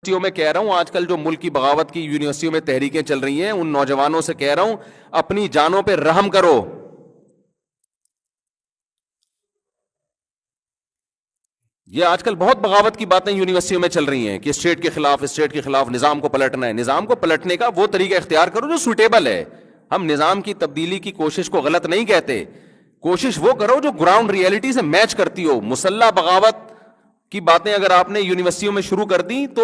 یونیورسٹیوں میں کہہ رہا ہوں، آج کل جو ملک کی بغاوت کی یونیورسٹیوں میں تحریکیں چل رہی ہیں، ان نوجوانوں سے کہہ رہا ہوں اپنی جانوں پہ رحم کرو. یہ آج کل بہت بغاوت کی باتیں یونیورسٹیوں میں چل رہی ہیں کہ اسٹیٹ کے خلاف نظام کو پلٹنا ہے. نظام کو پلٹنے کا وہ طریقہ اختیار کرو جو سوٹیبل ہے. ہم نظام کی تبدیلی کی کوشش کو غلط نہیں کہتے، کوشش وہ کرو جو گراؤنڈ ریئلٹی سے میچ کرتی ہو. مسلح بغاوت کی باتیں اگر آپ نے یونیورسٹیوں میں شروع کر دی تو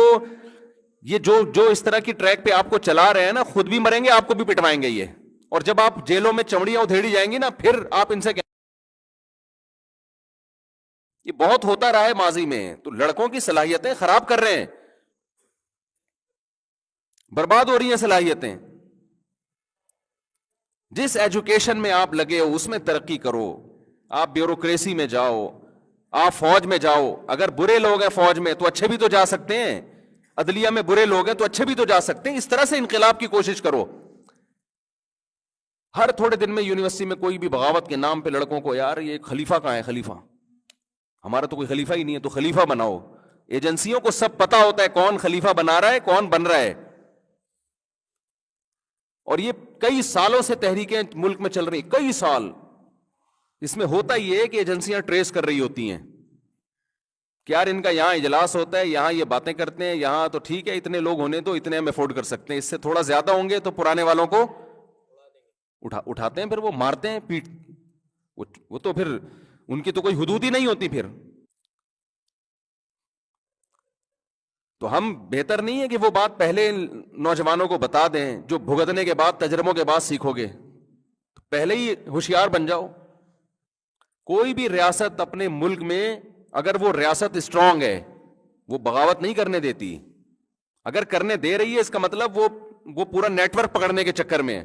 یہ جو اس طرح کی ٹریک پہ آپ کو چلا رہے ہیں نا، خود بھی مریں گے، آپ کو بھی پٹوائیں گے یہ. اور جب آپ جیلوں میں چمڑیاں ادھیڑی جائیں گی نا، پھر آپ ان سے یہ بہت ہوتا رہا ہے ماضی میں. تو لڑکوں کی صلاحیتیں خراب کر رہے ہیں، برباد ہو رہی ہیں صلاحیتیں. جس ایجوکیشن میں آپ لگے ہو اس میں ترقی کرو. آپ بیوروکریسی میں جاؤ، آپ فوج میں جاؤ. اگر برے لوگ ہیں فوج میں تو اچھے بھی تو جا سکتے ہیں، عدلیہ میں برے لوگ ہیں تو اچھے بھی تو جا سکتے ہیں. اس طرح سے انقلاب کی کوشش کرو. ہر تھوڑے دن میں یونیورسٹی میں کوئی بھی بغاوت کے نام پہ لڑکوں کو، یار یہ خلیفہ کہاں ہے؟ خلیفہ ہمارا تو کوئی خلیفہ ہی نہیں ہے، تو خلیفہ بناؤ. ایجنسیوں کو سب پتا ہوتا ہے کون خلیفہ بنا رہا ہے، کون بن رہا ہے. اور یہ کئی سالوں سے تحریکیں ملک میں چل رہی، کئی سال. اس میں ہوتا یہ ہے کہ ایجنسیاں ٹریس کر رہی ہوتی ہیں کہ یار ان کا یہاں اجلاس ہوتا ہے، یہاں یہ باتیں کرتے ہیں، یہاں تو ٹھیک ہے اتنے لوگ ہونے تو اتنے ہم افورڈ کر سکتے ہیں، اس سے تھوڑا زیادہ ہوں گے تو پرانے والوں کو اٹھاتے ہیں، پھر وہ مارتے ہیں پیٹ. وہ تو پھر ان کی تو کوئی حدود ہی نہیں ہوتی پھر. تو ہم بہتر نہیں ہے کہ وہ بات پہلے نوجوانوں کو بتا دیں جو بھگتنے کے بعد، تجربوں کے بعد سیکھو گے. تو پہلے ہی ہوشیار بن جاؤ. کوئی بھی ریاست اپنے ملک میں اگر وہ ریاست اسٹرانگ ہے، وہ بغاوت نہیں کرنے دیتی. اگر کرنے دے رہی ہے اس کا مطلب وہ پورا نیٹ ورک پکڑنے کے چکر میں ہے.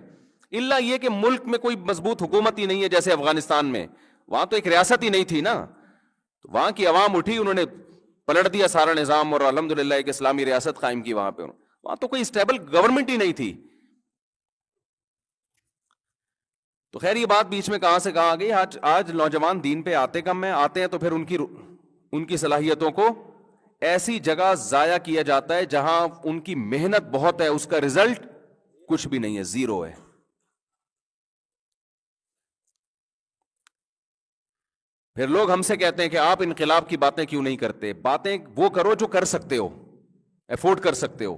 الا یہ کہ ملک میں کوئی مضبوط حکومت ہی نہیں ہے، جیسے افغانستان میں، وہاں تو ایک ریاست ہی نہیں تھی نا. تو وہاں کی عوام اٹھی، انہوں نے پلٹ دیا سارا نظام اور الحمدللہ ایک اسلامی ریاست قائم کی وہاں پہ. وہاں تو کوئی اسٹیبل گورنمنٹ ہی نہیں تھی. تو خیر یہ بات بیچ میں کہاں سے کہاں آ گئی. آج نوجوان دین پہ آتے کم ہیں، آتے ہیں تو پھر ان کی صلاحیتوں کو ایسی جگہ ضائع کیا جاتا ہے جہاں ان کی محنت بہت ہے، اس کا رزلٹ کچھ بھی نہیں ہے، زیرو ہے. پھر لوگ ہم سے کہتے ہیں کہ آپ انقلاب کی باتیں کیوں نہیں کرتے؟ باتیں وہ کرو جو کر سکتے ہو، افورڈ کر سکتے ہو.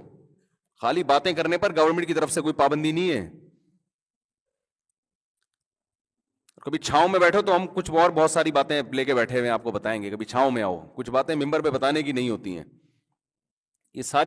خالی باتیں کرنے پر گورنمنٹ کی طرف سے کوئی پابندی نہیں ہے. کبھی چھاؤں میں بیٹھو تو ہم کچھ اور بہت ساری باتیں لے کے بیٹھے ہوئے ہیں، آپ کو بتائیں گے. کبھی چھاؤں میں آؤ، کچھ باتیں ممبر پہ بتانے کی نہیں ہوتی ہیں. یہ ساری